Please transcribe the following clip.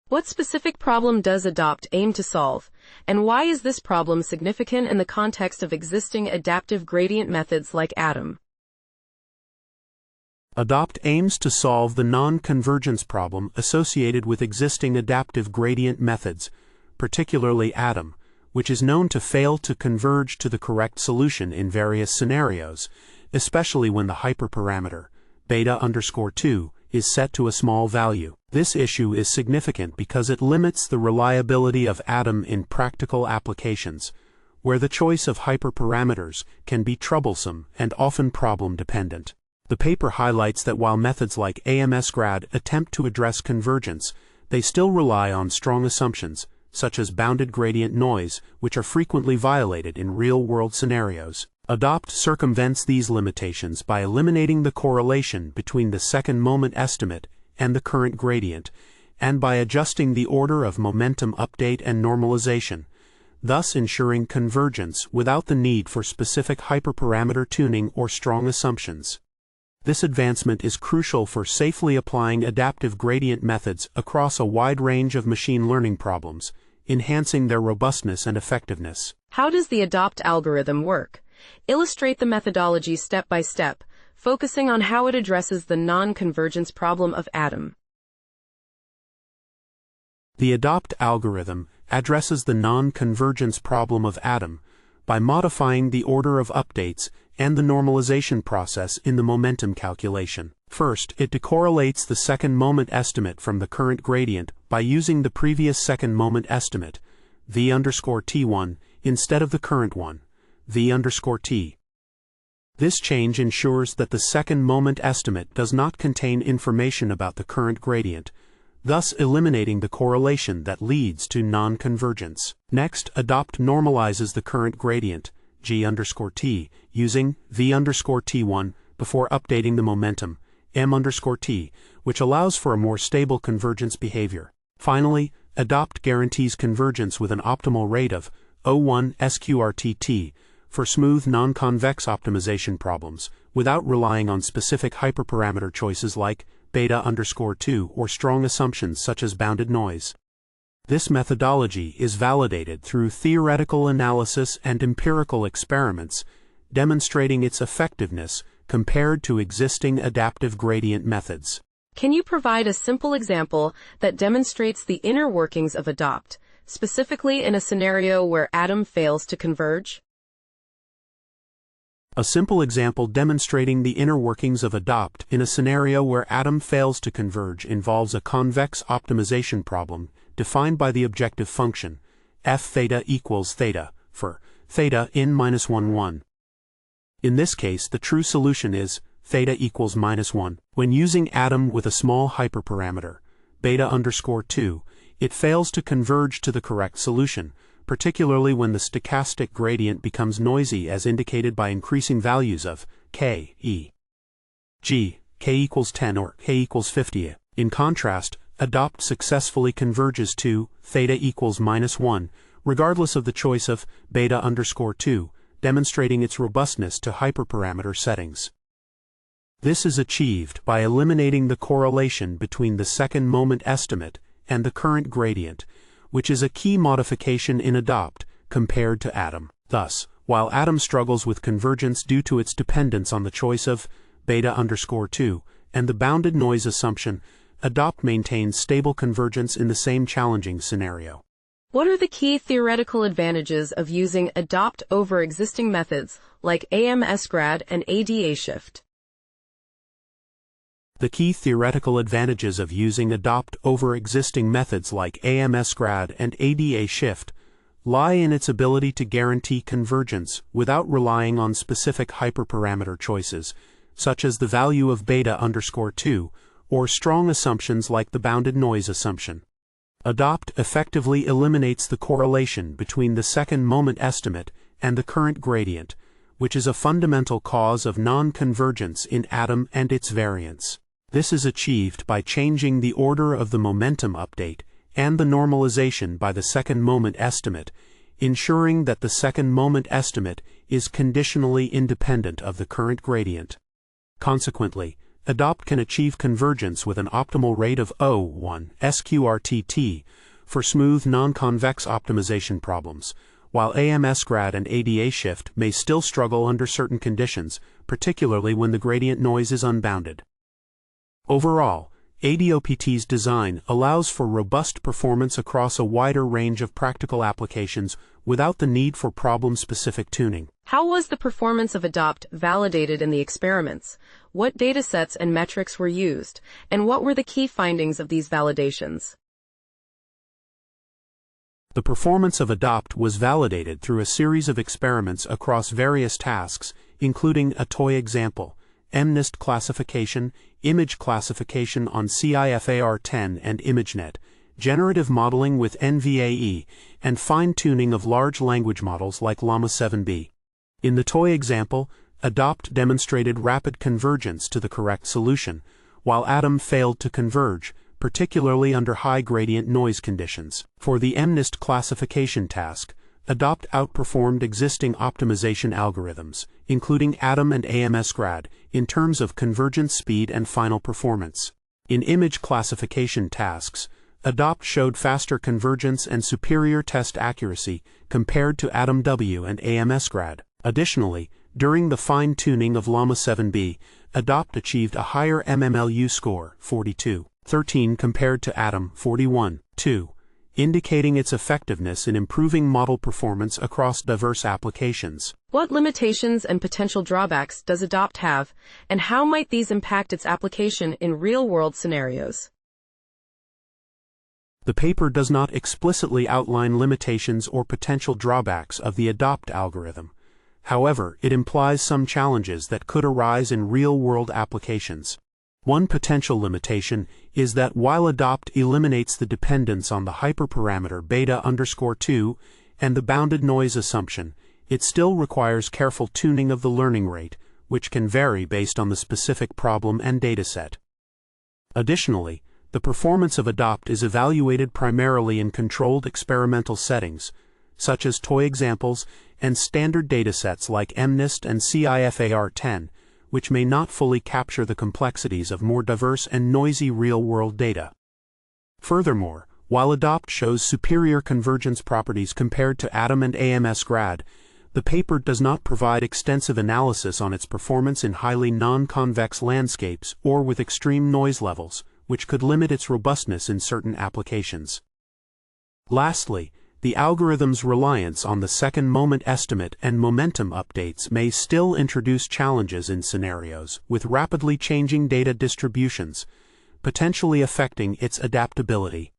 What specific problem does ADOPT aim to solve, and why is this problem significant in the context of existing adaptive gradient methods like Adam? ADOPT aims to solve the non-convergence problem associated with existing adaptive gradient methods, particularly Adam, which is known to fail to converge to the correct solution in various scenarios, especially when the hyperparameter, beta_2, is set to a small value. This issue is significant because it limits the reliability of Adam in practical applications, where the choice of hyperparameters can be troublesome and often problem-dependent. The paper highlights that while methods like AMSGrad attempt to address convergence, they still rely on strong assumptions, such as bounded gradient noise, which are frequently violated in real-world scenarios. ADOPT circumvents these limitations by eliminating the correlation between the second moment estimate and the current gradient, and by adjusting the order of momentum update and normalization, thus ensuring convergence without the need for specific hyperparameter tuning or strong assumptions. This advancement is crucial for safely applying adaptive gradient methods across a wide range of machine learning problems, enhancing their robustness and effectiveness. How does the ADOPT algorithm work? Illustrate the methodology step by step, focusing on how it addresses the non-convergence problem of Adam. The ADOPT algorithm addresses the non-convergence problem of Adam by modifying the order of updates and the normalization process in the momentum calculation. First, it decorrelates the second moment estimate from the current gradient by using the previous second moment estimate, v_t1, instead of the current one, v_t. This change ensures that the second moment estimate does not contain information about the current gradient, thus eliminating the correlation that leads to non-convergence. Next, ADOPT normalizes the current gradient, g_t, using v_t1 before updating the momentum, m_t, which allows for a more stable convergence behavior. Finally, ADOPT guarantees convergence with an optimal rate of 0.1 sqrtt for smooth non-convex optimization problems, without relying on specific hyperparameter choices like beta_2 or strong assumptions such as bounded noise. This methodology is validated through theoretical analysis and empirical experiments, demonstrating its effectiveness compared to existing adaptive gradient methods. Can you provide a simple example that demonstrates the inner workings of ADOPT, specifically in a scenario where Adam fails to converge? A simple example demonstrating the inner workings of ADOPT in a scenario where Adam fails to converge involves a convex optimization problem defined by the objective function f theta equals theta for theta in -1,1. In this case, the true solution is theta equals -1. When using Adam with a small hyperparameter, beta_2, it fails to converge to the correct solution, particularly when the stochastic gradient becomes noisy as indicated by increasing values of k, e.g., k equals 10 or k equals 50. In contrast, ADOPT successfully converges to theta equals -1, regardless of the choice of beta_2, demonstrating its robustness to hyperparameter settings. This is achieved by eliminating the correlation between the second moment estimate and the current gradient, which is a key modification in ADOPT compared to Adam. Thus, while Adam struggles with convergence due to its dependence on the choice of beta_2 and the bounded noise assumption, ADOPT maintains stable convergence in the same challenging scenario. What are the key theoretical advantages of using ADOPT over existing methods like AMSGrad and ADA-Shift? The key theoretical advantages of using ADOPT over existing methods like AMSGrad and ADA-Shift lie in its ability to guarantee convergence without relying on specific hyperparameter choices, such as the value of beta_2, or strong assumptions like the bounded noise assumption. ADOPT effectively eliminates the correlation between the second moment estimate and the current gradient, which is a fundamental cause of non-convergence in Adam and its variants. This is achieved by changing the order of the momentum update and the normalization by the second moment estimate, ensuring that the second moment estimate is conditionally independent of the current gradient. Consequently, ADOPT can achieve convergence with an optimal rate of 0.1 sqrtt for smooth non-convex optimization problems, while AMSGRAD and ADA shift may still struggle under certain conditions, particularly when the gradient noise is unbounded. Overall, ADOPT's design allows for robust performance across a wider range of practical applications without the need for problem-specific tuning. How was the performance of ADOPT validated in the experiments? What datasets and metrics were used, and what were the key findings of these validations? The performance of ADOPT was validated through a series of experiments across various tasks, including a toy example, MNIST classification, image classification on CIFAR10 and ImageNet, generative modeling with NVAE, and fine-tuning of large language models like Llama 7B. In the toy example, ADOPT demonstrated rapid convergence to the correct solution, while Adam failed to converge, particularly under high gradient noise conditions. For the MNIST classification task, ADOPT outperformed existing optimization algorithms, including Adam and AMSGRAD, in terms of convergence speed and final performance. In image classification tasks, ADOPT showed faster convergence and superior test accuracy compared to Adam W and AMSGRAD. Additionally, during the fine-tuning of Llama 7B, ADOPT achieved a higher MMLU score, 42.13 compared to Adam, 41.2. indicating its effectiveness in improving model performance across diverse applications. What limitations and potential drawbacks does ADOPT have, and how might these impact its application in real-world scenarios? The paper does not explicitly outline limitations or potential drawbacks of the ADOPT algorithm. However, it implies some challenges that could arise in real-world applications. One potential limitation is that while ADOPT eliminates the dependence on the hyperparameter beta_2 and the bounded noise assumption, it still requires careful tuning of the learning rate, which can vary based on the specific problem and dataset. Additionally, the performance of ADOPT is evaluated primarily in controlled experimental settings, such as toy examples and standard datasets like MNIST and CIFAR10, which may not fully capture the complexities of more diverse and noisy real-world data. Furthermore, while ADOPT shows superior convergence properties compared to Adam and AMSGRAD, the paper does not provide extensive analysis on its performance in highly non-convex landscapes or with extreme noise levels, which could limit its robustness in certain applications. Lastly, the algorithm's reliance on the second moment estimate and momentum updates may still introduce challenges in scenarios with rapidly changing data distributions, potentially affecting its adaptability.